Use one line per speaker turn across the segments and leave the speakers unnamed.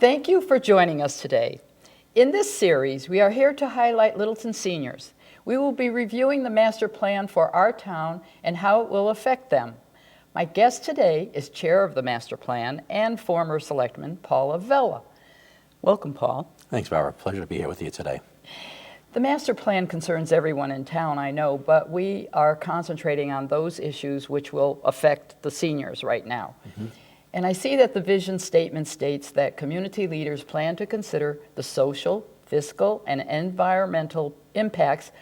Thank you for joining us today. In this series, we are here to highlight Littleton seniors. We will be reviewing the master plan for our town and how it will affect them. My guest today is chair of the master plan and former selectman Paul Avella. Welcome, Paul.
Thanks, Barbara. Pleasure to be here with you today.
The master plan concerns everyone in town, I know, but we are concentrating on those issues which will affect the seniors right now. And I see that the vision statement states that community leaders plan to consider the social, fiscal, and environmental impacts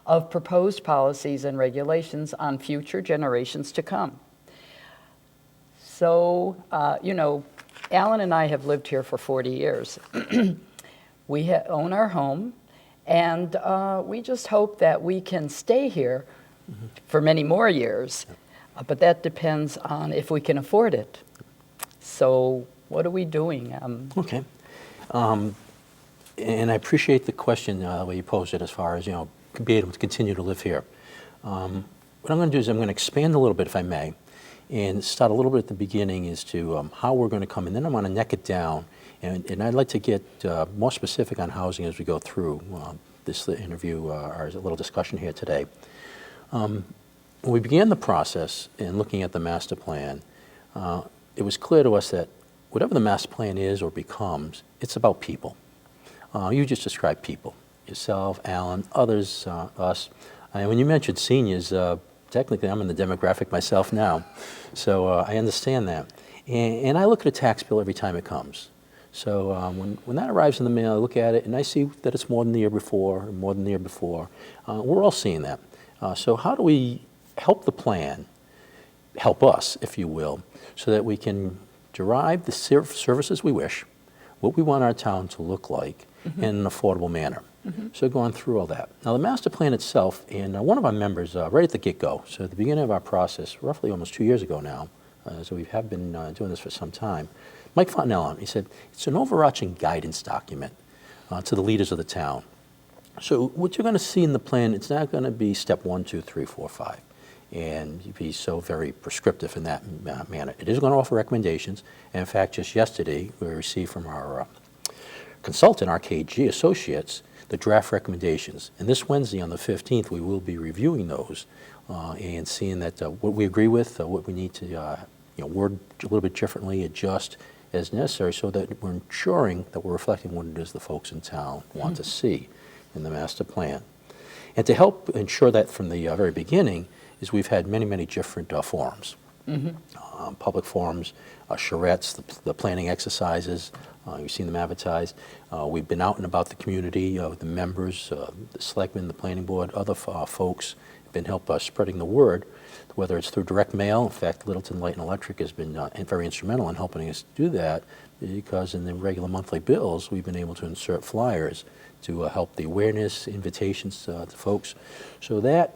of proposed policies and regulations on future generations to come. So, Alan and I have lived here for 40 years. We own our home, and we just hope that we can stay here for many more years, but that depends on if we can afford it. So what are we doing?
Okay. And I appreciate the question, the way you posed it, as far as, be able to continue to live here. What I'm going to do is I'm going to expand a little bit, if I may, and start a little bit at the beginning as to how we're going to come, and then I'm going to neck it down. And I'd like to get more specific on housing as we go through this interview, or a little discussion here today. When we began the process in looking at the master plan, it was clear to us that whatever the master plan is or becomes, it's about people. You just described people, yourself, Alan, others, us. And when you mentioned seniors, technically I'm in the demographic myself now, so I understand that. And I look at a tax bill every time it comes. So when that arrives in the mail, I look at it and I see that it's more than the year before, or more than the year before. We're all seeing that. So how do we help the plan, help us, if you will, so that we can derive the services we wish, what we want our town to look like in an affordable manner. So going through all that. Now the master plan itself, and one of our members right at the get-go, so at the beginning of our process, roughly almost 2 years ago now, so we have been doing this for some time, Mike Fontanella, he said, it's an overarching guidance document to the leaders of the town. So what you're going to see in the plan, it's not going to be step 1, 2, 3, 4, 5. And be so very prescriptive in that manner. It is going to offer recommendations. And in fact, just yesterday, we received from our consultant, RKG Associates, the draft recommendations. And this Wednesday on the 15th, we will be reviewing those and seeing that what we agree with, what we need to word a little bit differently, adjust as necessary, so that we're ensuring that we're reflecting what it is the folks in town want to see in the master plan. And to help ensure that from the very beginning, is we've had many, many different forums, public forums, charrettes, the planning exercises. You've seen them advertised. We've been out and about the community with the members, the selectmen, the planning board, other folks have been helping us spreading the word, whether it's through direct mail. In fact, Littleton Light and Electric has been very instrumental in helping us do that, because in the regular monthly bills, we've been able to insert flyers to help the awareness, invitations to folks. So that,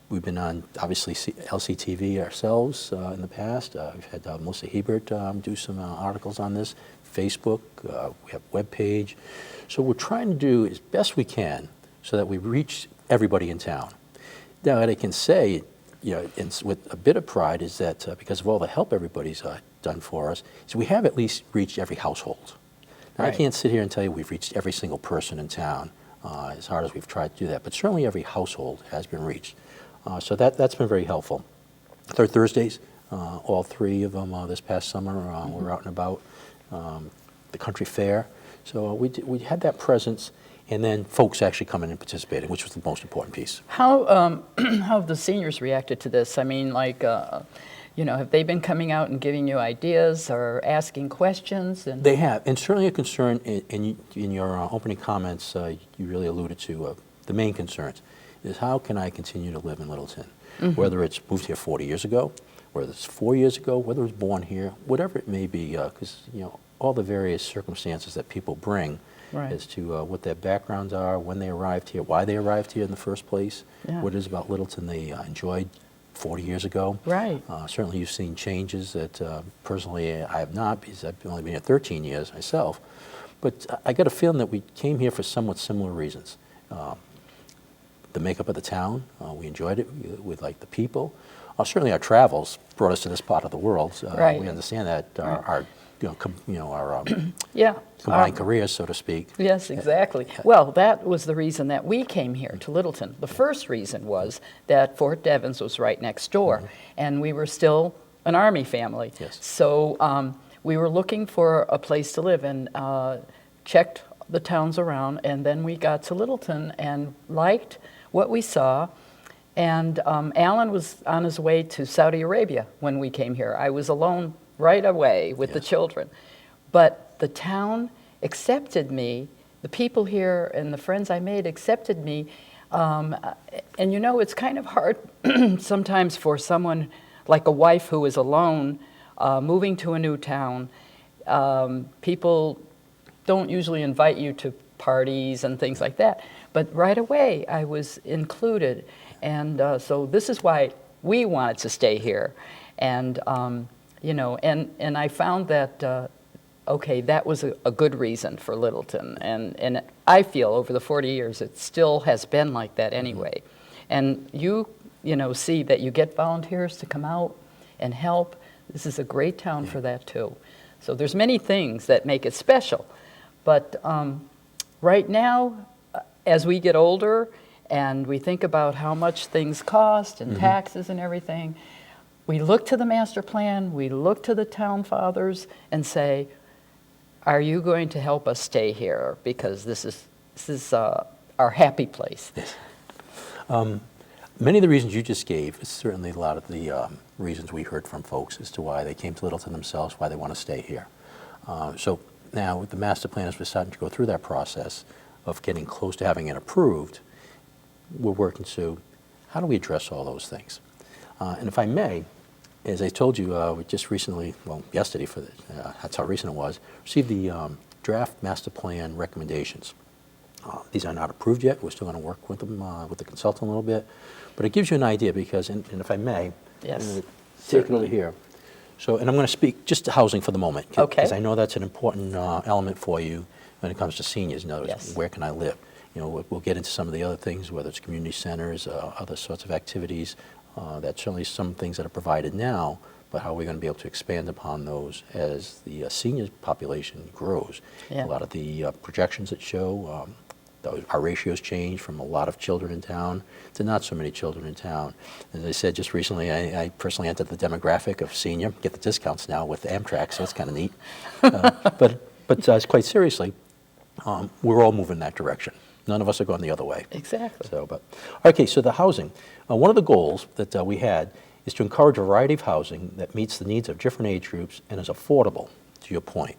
we've been on, obviously, LCTV ourselves in the past. We've had Melissa Hebert do some articles on this, Facebook, we have a web page. So we're trying to do as best we can so that we reach everybody in town. Now, what I can say, with a bit of pride, is that because of all the help everybody's done for us, is we have at least reached every household. Now,
Right.
I can't sit here and tell you we've reached every single person in town, as hard as we've tried to do that, but certainly every household has been reached. So that's been very helpful. Third Thursdays, all 3 of them this past summer, we're out and about, the country fair. So we had that presence, and then folks actually coming and participating, which was the most important piece.
How have the seniors reacted to this? I mean, have they been coming out and giving you ideas or asking questions? And
They have, and certainly a concern in your opening comments, you really alluded to the main concerns, is how can I continue to live in Littleton? Whether it's moved here 40 years ago, whether it's 4 years ago, whether it's born here, whatever it may be, because all the various circumstances that people bring as to what their backgrounds are, when they arrived here, why they arrived here in the first place, what it is about Littleton they enjoyed 40 years ago.
Right.
Certainly you've seen changes that personally I have not, because I've only been here 13 years myself. But I got a feeling that we came here for somewhat similar reasons. The makeup of the town, we enjoyed it, we liked the people. Certainly our travels brought us to this part of the world.
Right.
We understand that our our
Yeah.
combined careers, so to speak.
Yes, exactly. Well, that was the reason that we came here to Littleton. The first reason was that Fort Devens was right next door, and we were still an Army family.
Yes.
So we were looking for a place to live and checked the towns around, and then we got to Littleton and liked what we saw. And Alan was on his way to Saudi Arabia when we came here. I was alone right away with the children. But the town accepted me, the people here and the friends I made accepted me. And you know, it's kind of hard sometimes for someone like a wife who is alone, moving to a new town. People don't usually invite you to parties and things like that. But right away, I was included. And so this is why we wanted to stay here. And, you know, and I found that, okay, that was a good reason for Littleton. And I feel over the 40 years, it still has been like that anyway. And you know, see that you get volunteers to come out and help. This is a great town for that too. So there's many things that make it special. But right now, as we get older and we think about how much things cost and taxes and everything, we look to the master plan, we look to the town fathers and say, are you going to help us stay here? Because this is our happy place.
Yes. Many of the reasons you just gave is certainly a lot of the reasons we heard from folks as to why they came to Littleton themselves, why they want to stay here. So now with the master plan, as we're starting to go through that process of getting close to having it approved, we're working to how do we address all those things? And if I may, as I told you, we just recently, well, yesterday, that's how recent it was, received the draft master plan recommendations. These are not approved yet. We're still going to work with them, with the consultant a little bit. But it gives you an idea because, and if I may,
Yes,
I'm going to take it over here. So, and I'm going to speak just to housing for the moment.
Okay.
Because I know that's an important element for you when it comes to seniors. In other words,
Yes.
where can I live? You know, we'll get into some of the other things, whether it's community centers, other sorts of activities. That's certainly some things that are provided now, but how are we going to be able to expand upon those as the senior population grows?
Yeah.
A lot of the projections that show our ratios change from a lot of children in town to not so many children in town. As I said just recently, I personally entered the demographic of senior, get the discounts now with Amtrak, so it's kind of neat. But quite seriously, we're all moving in that direction. None of us are going the other way.
exactly.
So, okay, so the housing. One of the goals that we had is to encourage a variety of housing that meets the needs of different age groups and is affordable, to your point,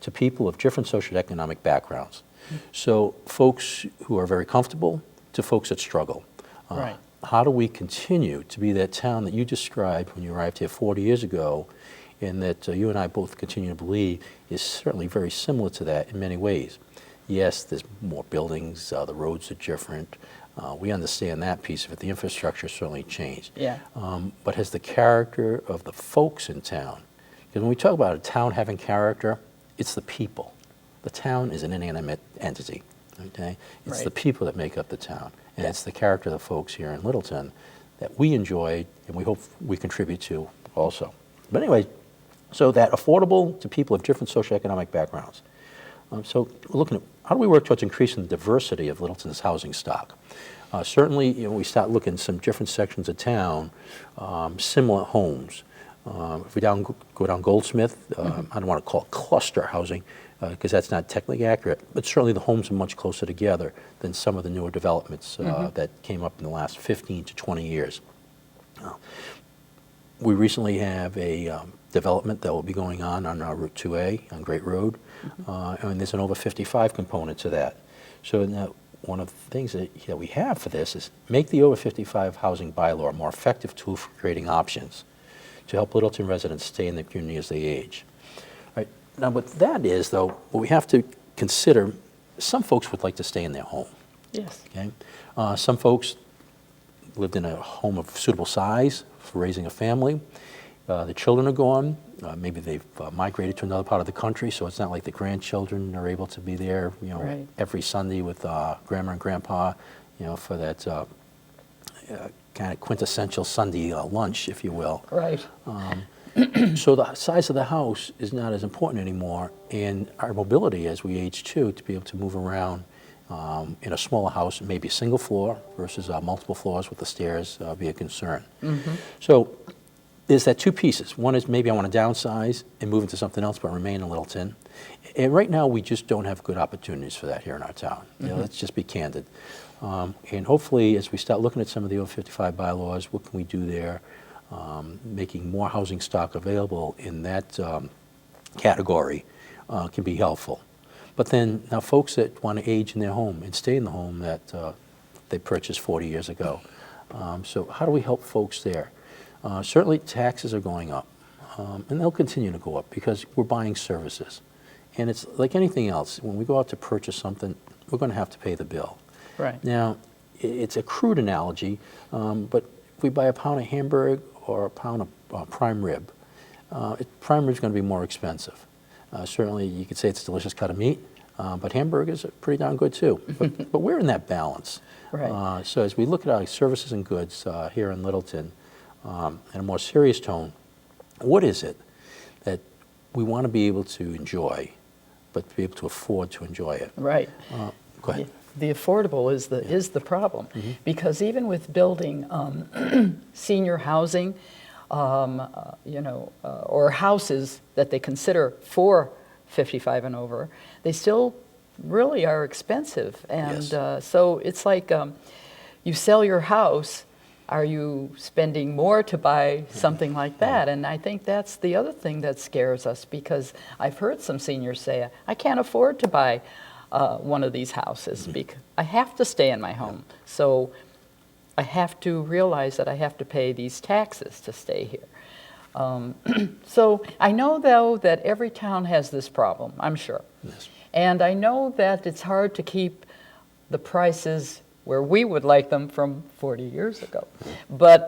to people of different socioeconomic backgrounds. So folks who are very comfortable to folks that struggle.
Right.
How do we continue to be that town that you described when you arrived here 40 years ago, and that you and I both continue to believe is certainly very similar to that in many ways? Yes, there's more buildings, the roads are different. We understand that piece of it. The infrastructure certainly changed.
Yeah.
But has the character of the folks in town, because when we talk about a town having character, it's the people. The town is an inanimate entity, okay? It's the
Right.
people that make up the town, and it's the character of the folks here in Littleton that we enjoy and we hope we contribute to also. But anyway, so that affordable to people of different socioeconomic backgrounds. So we're looking at how do we work towards increasing the diversity of Littleton's housing stock? Certainly, you know, we start looking at some different sections of town, similar homes. If we go down Goldsmith, I don't want to call it cluster housing because that's not technically accurate, but certainly the homes are much closer together than some of the newer developments that came up in the last 15 to 20 years. We recently have a development that will be going on Route 2A on Great Road, and there's an over 55 component to that. So now, one of the things that we have for this is make the over 55 housing bylaw a more effective tool for creating options to help Littleton residents stay in the community as they age. Right. Now what that is, though, what we have to consider, some folks would like to stay in their home.
Yes.
Okay? Some folks lived in a home of suitable size for raising a family. The children are gone. Maybe they've migrated to another part of the country, so it's not like the grandchildren are able to be there, you know,
Right.
every Sunday with grandma and grandpa, you know, for that kind of quintessential Sunday lunch, if you will.
Right.
So the size of the house is not as important anymore, and our mobility as we age too, to be able to move around in a smaller house, maybe a single floor versus multiple floors with the stairs be a concern. So there's that two pieces. One is maybe I want to downsize and move into something else but remain in Littleton. And right now we just don't have good opportunities for that here in our town. You know, let's just be candid. And hopefully as we start looking at some of the over 55 bylaws, what can we do there? Making more housing stock available in that category can be helpful. But then now folks that want to age in their home and stay in the home that they purchased 40 years ago. So how do we help folks there? Certainly taxes are going up, and they'll continue to go up because we're buying services. And it's like anything else. When we go out to purchase something, we're going to have to pay the bill.
Right.
Now, it's a crude analogy, but if we buy a pound of hamburger or a pound of prime rib, prime rib's going to be more expensive. Certainly, you could say it's a delicious cut of meat, but hamburgers are pretty darn good too. But we're in that balance.
Right.
So as we look at our services and goods here in Littleton, in a more serious tone, what is it that we want to be able to enjoy, but to be able to afford to enjoy it?
Right.
Go ahead.
The affordable is the problem, because even with building senior housing, or houses that they consider for 55 and over, they still really are expensive. And so it's like you sell your house, are you spending more to buy something like that? And I think that's the other thing that scares us, because I've heard some seniors say, I can't afford to buy one of these houses because I have to stay in my home. So I have to realize that I have to pay these taxes to stay here. So I know, though, that every town has this problem, I'm sure.
Yes.
And I know that it's hard to keep the prices where we would like them from 40 years ago. But,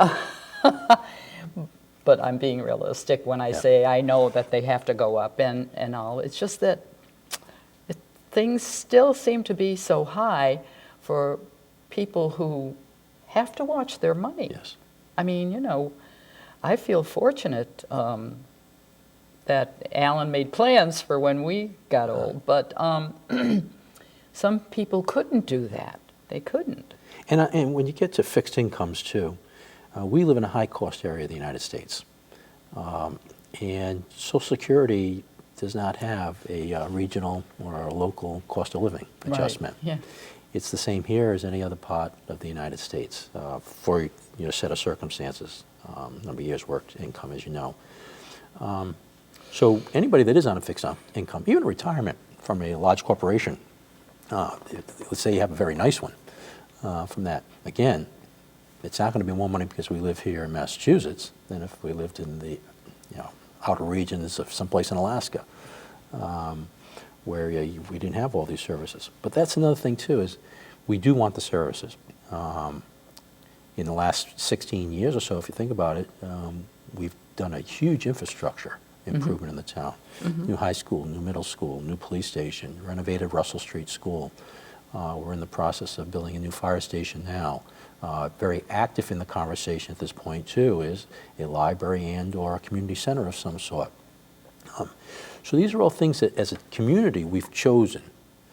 but I'm being realistic when I say I know that they have to go up and all. It's just that things still seem to be so high for people who have to watch their money.
Yes.
I mean, I feel fortunate that Alan made plans for when we got old, but some people couldn't do that. They couldn't.
And when you get to fixed incomes too, we live in a high-cost area of the United States, and Social Security does not have a regional or a local cost of living adjustment.
Right. Yeah.
It's the same here as any other part of the United States for a set of circumstances, number of years worked income, as you know. So anybody that is on a fixed income, even retirement from a large corporation, let's say you have a very nice one from that, again, it's not going to be more money because we live here in Massachusetts than if we lived in the outer regions of someplace in Alaska, where we didn't have all these services. But that's another thing too, is we do want the services. In the last 16 years or so, if you think about it, we've done a huge infrastructure improvement in the town. New high school, new middle school, new police station, renovated Russell Street School. We're in the process of building a new fire station now. Very active in the conversation at this point too is a library and or a community center of some sort. So these are all things that as a community we've chosen.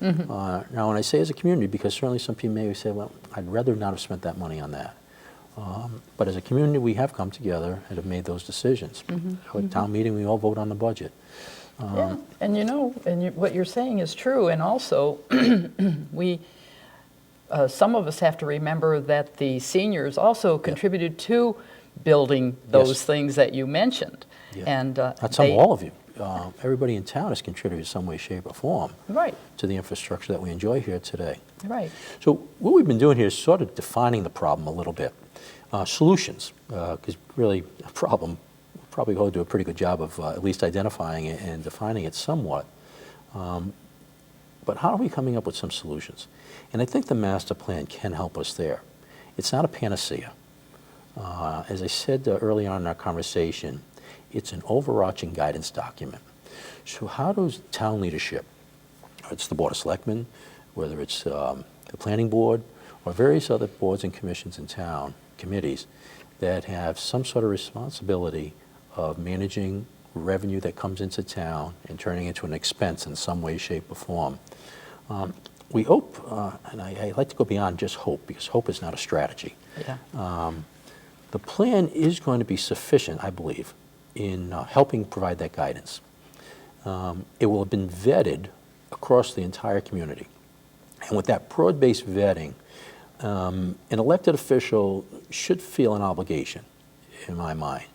Now when I say as a community, because certainly some people may say, well, I'd rather not have spent that money on that. But as a community we have come together and have made those decisions. So at town meeting we all vote on the budget.
Yeah, and what you're saying is true, and also we, some of us have to remember that the seniors also contributed to building those things that you mentioned. And
not some, all of you. Everybody in town has contributed in some way, shape, or form to the infrastructure that we enjoy here today.
Right.
So what we've been doing here is sort of defining the problem a little bit. Solutions, because really a problem, we'll probably go do a pretty good job of at least identifying it and defining it somewhat. But how are we coming up with some solutions? And I think the master plan can help us there. It's not a panacea. As I said early on in our conversation, it's an overarching guidance document. So how does town leadership, it's the Board of Selectmen, whether it's the Planning Board, or various other boards and commissions in town, committees, that have some sort of responsibility of managing revenue that comes into town and turning it into an expense in some way, shape, or form. We hope, and I like to go beyond just hope, because hope is not a strategy.
Yeah.
The plan is going to be sufficient, I believe, in helping provide that guidance. It will have been vetted across the entire community. And with that broad-based vetting, an elected official should feel an obligation, in my mind,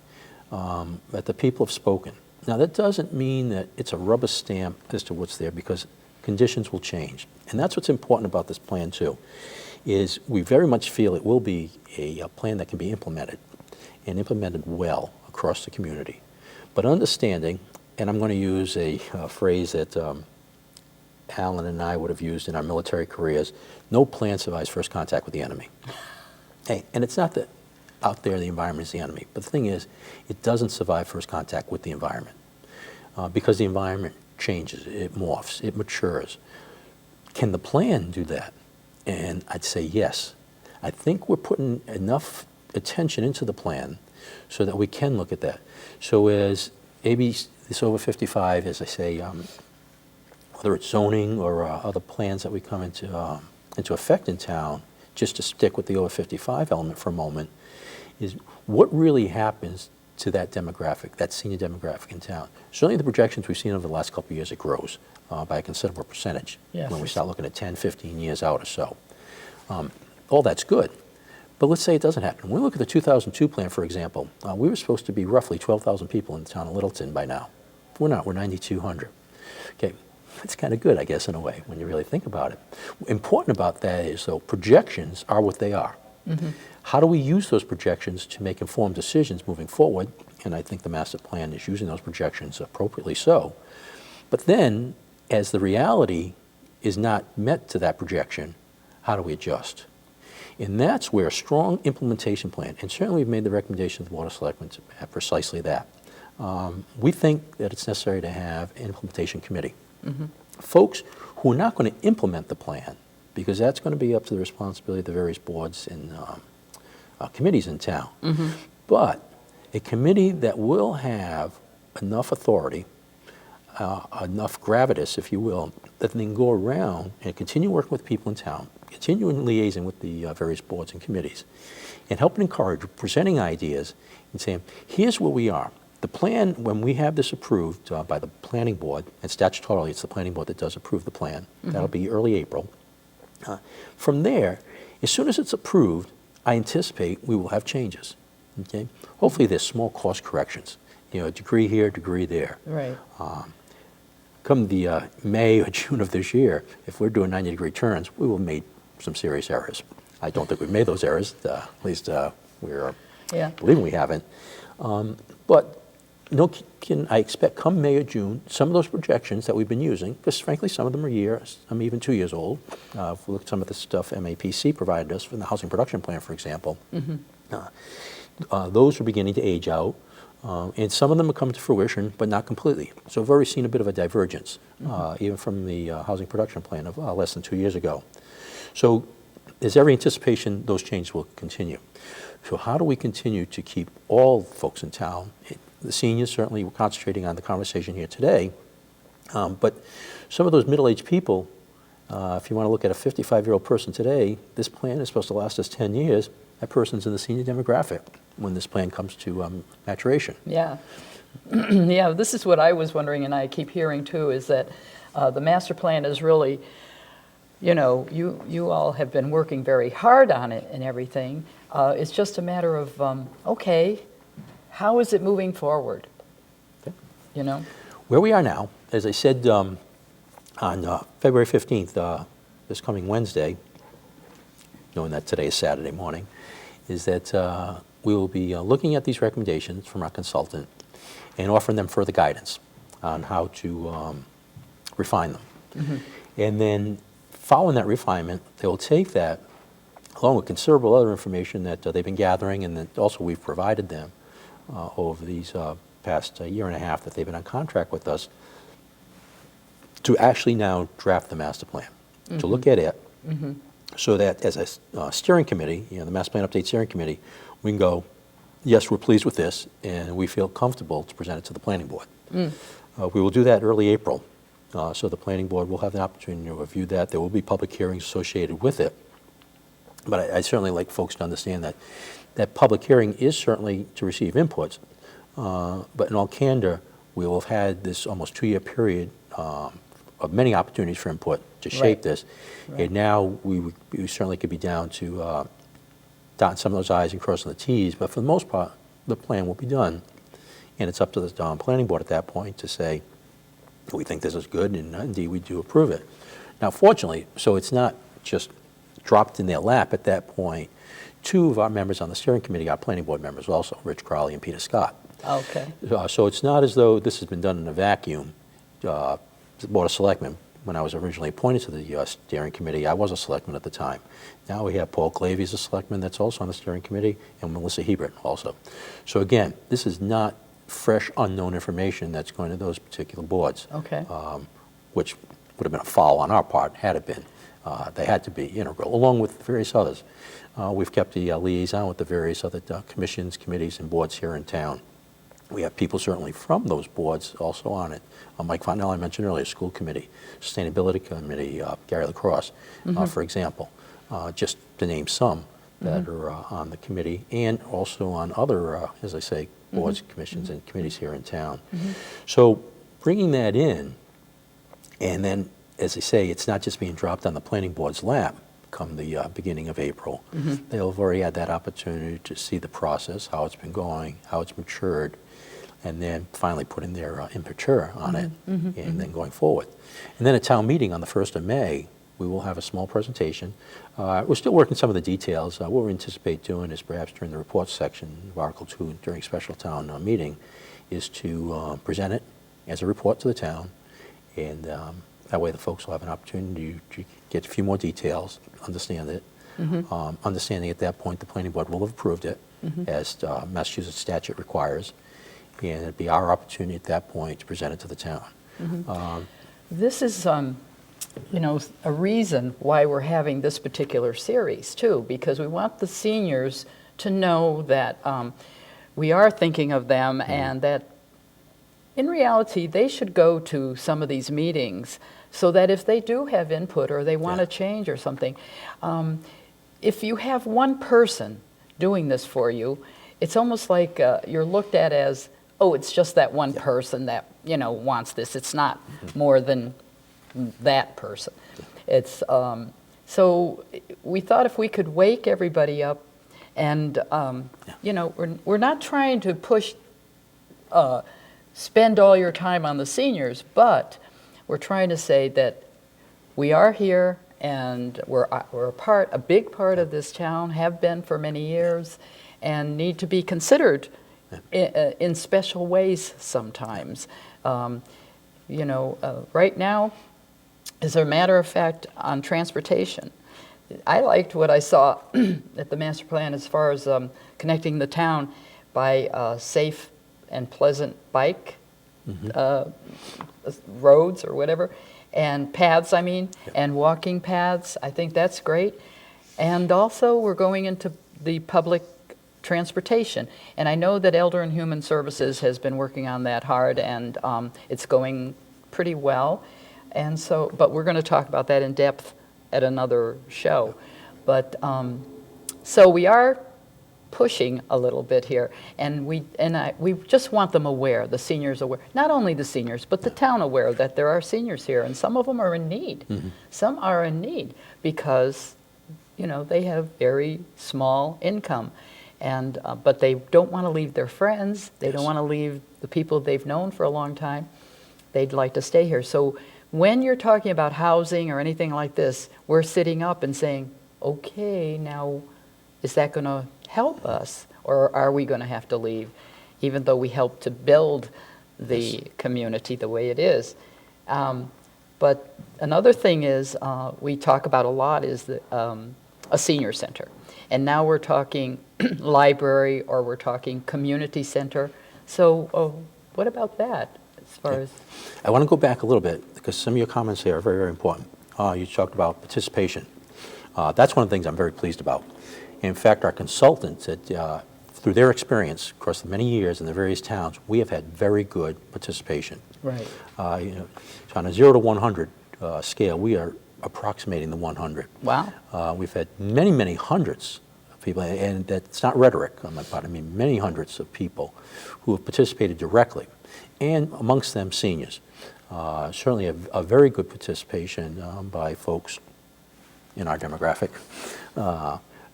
that the people have spoken. Now, that doesn't mean that it's a rubber stamp as to what's there, because conditions will change. And that's what's important about this plan, too, is we very much feel it will be a plan that can be implemented, and implemented well across the community. But understanding, and I'm going to use a phrase that Alan and I would have used in our military careers, no plan survives first contact with the enemy. Hey, and it's not that out there the environment is the enemy, but the thing is, it doesn't survive first contact with the environment, because the environment changes, it morphs, it matures. Can the plan do that? And I'd say yes. I think we're putting enough attention into the plan so that we can look at that. So as maybe this over 55, as I say, whether it's zoning or other plans that we come into effect in town, just to stick with the over 55 element for a moment, is what really happens to that demographic, that senior demographic in town. Certainly the projections we've seen over the last couple of years, it grows by a considerable percentage.
Yes.
When we start looking at 10, 15 years out or so. All that's good. But let's say it doesn't happen. When we look at the 2002 plan, for example, we were supposed to be roughly 12,000 people in the town of Littleton by now. We're not, we're 9,200. Okay, that's kind of good, I guess, in a way, when you really think about it. Important about that is, though, projections are what they are. Mm-hmm. How do we use those projections to make informed decisions moving forward? And I think the master plan is using those projections appropriately so. But then, as the reality is not met to that projection, how do we adjust? And that's where a strong implementation plan, and certainly we've made the recommendation to the Board of Selectmen to have precisely that. We think that it's necessary to have an implementation committee. Mm-hmm. Folks who are not going to implement the plan, because that's going to be up to the responsibility of the various boards and committees in town. Mm-hmm. But a committee that will have enough authority, enough gravitas, if you will, that they can go around and continue working with people in town, continue liaising with the various boards and committees, and help and encourage presenting ideas and saying, here's where we are. The plan, when we have this approved by the planning board, and statutorily it's the planning board that does approve the plan, mm-hmm. That'll be early April. From there, as soon as it's approved, I anticipate we will have changes. Okay? Hopefully there's small cost corrections. You know, a degree here, degree there.
Right.
Come the May or June of this year, if we're doing 90-degree turns, we will have made some serious errors. I don't think we've made those errors, at least we're believing we haven't. But I expect come May or June, some of those projections that we've been using, because frankly some of them are years, some even 2 years old. If we look at some of the stuff MAPC provided us from the Housing Production Plan, for example, mm-hmm. Those are beginning to age out. And some of them have come to fruition, but not completely. So we've already seen a bit of a divergence, mm-hmm. Even from the Housing Production Plan of less than 2 years ago. So there's every anticipation those changes will continue. So how do we continue to keep all folks in town, the seniors certainly, we're concentrating on the conversation here today, but some of those middle-aged people, if you want to look at a 55-year-old person today, this plan is supposed to last us 10 years. That person's in the senior demographic when this plan comes to maturation.
Yeah. Yeah, this is what I was wondering, and I keep hearing too, is that the master plan is really, you know, you all have been working very hard on it and everything. It's just a matter of, okay, how is it moving forward? Okay. You know?
Where we are now, as I said on February 15th, this coming Wednesday, knowing that today is Saturday morning, is that we will be looking at these recommendations from our consultant and offering them further guidance on how to refine them. Mm-hmm. And then following that refinement, they will take that, along with considerable other information that they've been gathering and that also we've provided them over these past year and a half that they've been on contract with us, to actually now draft the master plan, mm-hmm. to look at it, mm-hmm. so that as a steering committee, you know, the Master Plan Update Steering Committee, we can go, yes, we're pleased with this, and we feel comfortable to present it to the planning board. We will do that early April, so the planning board will have the opportunity to review that. There will be public hearings associated with it. But I certainly like folks to understand that that public hearing is certainly to receive inputs, but in all candor, we will have had this almost 2-year period of many opportunities for input to shape
Right.
this.
Right.
And now we certainly could be down to dotting some of those I's and crossing the T's, but for the most part, the plan will be done. And it's up to the planning board at that point to say, we think this is good, and indeed we do approve it. Now, fortunately, so it's not just dropped in their lap at that point. 2 of our members on the steering committee are planning board members also, Rich Crowley and Peter Scott.
Okay.
So it's not as though this has been done in a vacuum. The Board of Selectmen, when I was originally appointed to the steering committee, I was a selectman at the time. Now we have Paul Clavey as a selectman that's also on the steering committee, and Melissa Hebert also. So again, this is not fresh, unknown information that's going to those particular boards.
Okay.
Which would have been a foul on our part had it been. They had to be integral, along with various others. We've kept the liaison with the various other commissions, committees, and boards here in town. We have people certainly from those boards also on it. Mike Fontenelle, I mentioned earlier, School Committee, Sustainability Committee, Gary LaCrosse, for example, just to name some that are on the committee, and also on other, as I say, boards, commissions, and committees here in town. So bringing that in, and then, as I say, it's not just being dropped on the planning board's lap come the beginning of April. They'll have already had that opportunity to see the process, how it's been going, how it's matured, and then finally putting their imprimatur on it, and then going forward. And then at town meeting on the 1st of May, we will have a small presentation. We're still working some of the details. What we anticipate doing is perhaps during the report section of Article 2 during special town meeting is to present it as a report to the town, and that way the folks will have an opportunity to get a few more details, understand it. Understanding at that point the planning board will have approved it as Massachusetts statute requires, and it'd be our opportunity at that point to present it to the town.
This is, you know, a reason why we're having this particular series, too, because we want the seniors to know that we are thinking of them and that, in reality, they should go to some of these meetings so that if they do have input or they want to change or something, if you have one person doing this for you, it's almost like you're looked at as, oh, it's just that one person that, you know, wants this. It's not more than that person. It's so we thought if we could wake everybody up, and you know, we're not trying to push spend all your time on the seniors, but we're trying to say that we are here and we're a big part of this town, have been for many years, and need to be considered in special ways sometimes. You know, right now, as a matter of fact, on transportation, I liked what I saw at the master plan as far as connecting the town by safe and pleasant bike roads or whatever, and paths, I mean, and walking paths. I think that's great. And also, we're going into the public transportation. And I know that Elder and Human Services has been working on that hard, and it's going pretty well. And so, but we're going to talk about that in depth at another show. But so we are pushing a little bit here, and we just want them aware, the seniors aware, not only the seniors, but the town aware that there are seniors here, and some of them are in need. Some are in need because, you know, they have very small income, and but they don't want to leave their friends. They don't want to leave the people they've known for a long time. They'd like to stay here. So when you're talking about housing or anything like this, we're sitting up and saying, okay, now is that going to help us, or are we going to have to leave, even though we help to build the community the way it is? But another thing is, we talk about a lot is a senior center. And now we're talking library, or we're talking community center. So what about that as far as?
I want to go back a little bit because some of your comments here are very, very important. You talked about participation. That's one of the things I'm very pleased about. In fact, our consultants at through their experience across the many years in the various towns, we have had very good participation.
Right.
So on a 0 to 100 scale, we are approximating the 100.
Wow.
We've had many, many hundreds of people, and that's not rhetoric on my part. I mean, many hundreds of people who have participated directly, and amongst them seniors. Certainly a very good participation by folks in our demographic,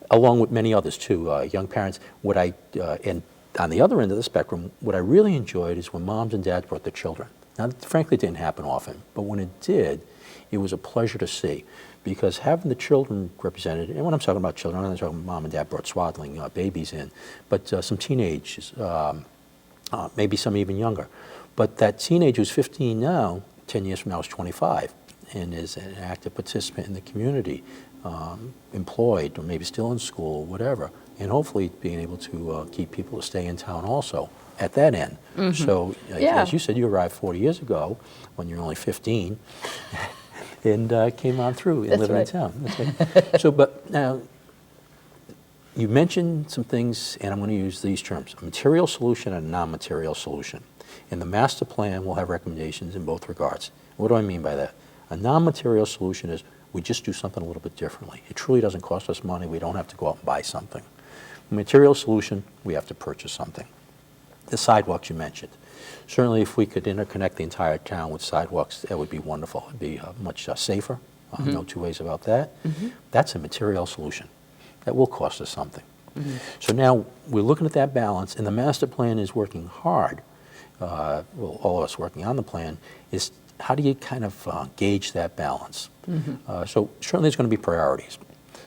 along with many others too, young parents. And on the other end of the spectrum, what I really enjoyed is when moms and dads brought their children. Now, frankly, it didn't happen often, but when it did, it was a pleasure to see, because having the children represented, and when I'm talking about children, I'm not talking mom and dad brought swaddling babies in, but some teenagers, maybe some even younger. But that teenager who's 15 now, 10 years from now is 25, and is an active participant in the community, employed, or maybe still in school, whatever, and hopefully being able to keep people to stay in town also at that end. So, as you said, you arrived 40 years ago when you were only 15, and came on through and living in town. That's right. So, but now, you mentioned some things, and I'm going to use these terms: a material solution and a non-material solution. And the master plan will have recommendations in both regards. What do I mean by that? A non-material solution is we just do something a little bit differently. It truly doesn't cost us money. We don't have to go out and buy something. A material solution, we have to purchase something. The sidewalks you mentioned. Certainly if we could interconnect the entire town with sidewalks, that would be wonderful. It would be much safer. No two ways about that. That's a material solution. That will cost us something. So now we're looking at that balance, and the master plan is working hard. Well, all of us working on the plan, is how do you kind of gauge that balance? So certainly there's going to be priorities.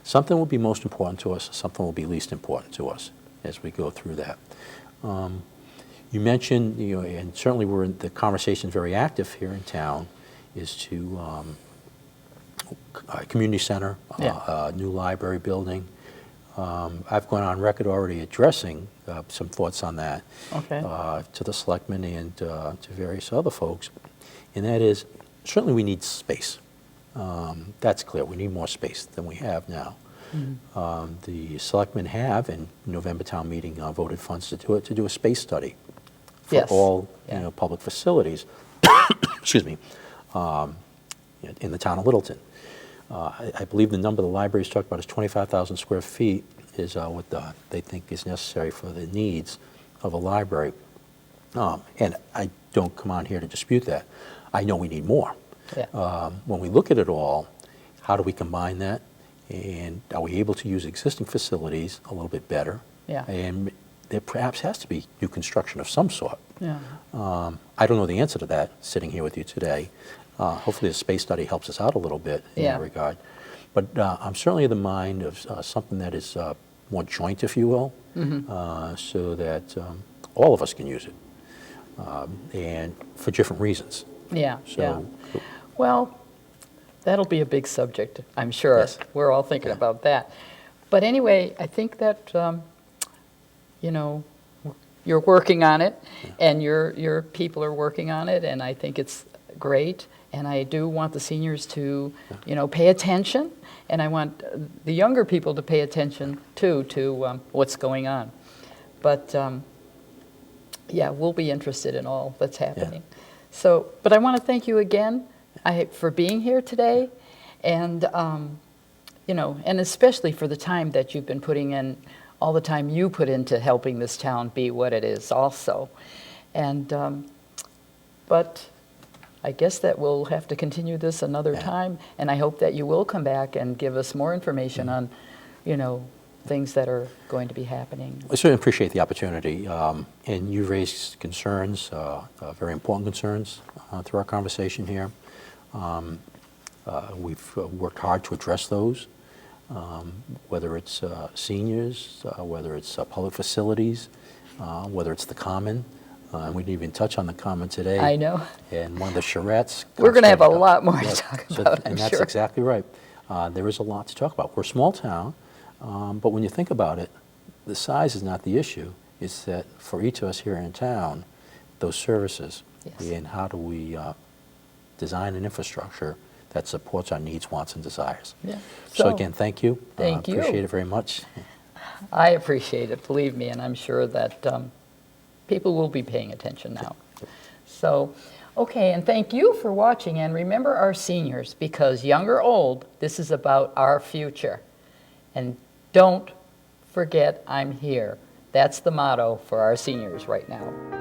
Something will be most important to us, something will be least important to us as we go through that. You mentioned, and certainly the conversation is very active here in town, is to community center, new library building. I've gone on record already addressing some thoughts on that to the selectmen and to various other folks, and that is, certainly we need space. That's clear. We need more space than we have now. The selectmen have, in November town meeting, voted funds to do a space study for all public facilities. Excuse me, in the town of Littleton. I believe the number the library's talked about is 25,000 square feet is what they think is necessary for the needs of a library. And I don't come on here to dispute that. I know we need more. When we look at it all, how do we combine that? And are we able to use existing facilities a little bit better? And there perhaps has to be new construction of some sort. I don't know the answer to that sitting here with you today. Hopefully the space study helps us out a little bit in that regard. But I'm certainly of the mind of something that is more joint, if you will, so that all of us can use it, and for different reasons.
Well, that'll be a big subject, I'm sure. We're all thinking about that. But anyway, I think that, you're working on it, and your people are working on it, and I think it's great. And I do want the seniors to, pay attention, and I want the younger people to pay attention too to what's going on. But we'll be interested in all that's happening. So, but I want to thank you again for being here today, and and especially for the time that you've been putting in, all the time you put into helping this town be what it is also. And but I guess that we'll have to continue this another time, and I hope that you will come back and give us more information on, things that are going to be happening.
I certainly appreciate the opportunity, and you raised concerns, very important concerns, through our conversation here. We've worked hard to address those, whether it's seniors, whether it's public facilities, whether it's the common. And we didn't even touch on the common today.
I know.
And one of the charrettes.
We're going to have a lot more to talk about,
and that's exactly right. There is a lot to talk about. We're a small town, but when you think about it, the size is not the issue. It's that for each of us here in town, those services, and how do we design an infrastructure that supports our needs, wants, and desires. So again, thank you.
Thank you.
Appreciate it very much.
I appreciate it, believe me, and I'm sure that people will be paying attention now. So, okay, and thank you for watching, and remember our seniors, because young or old, this is about our future. And don't forget I'm here. That's the motto for our seniors right now.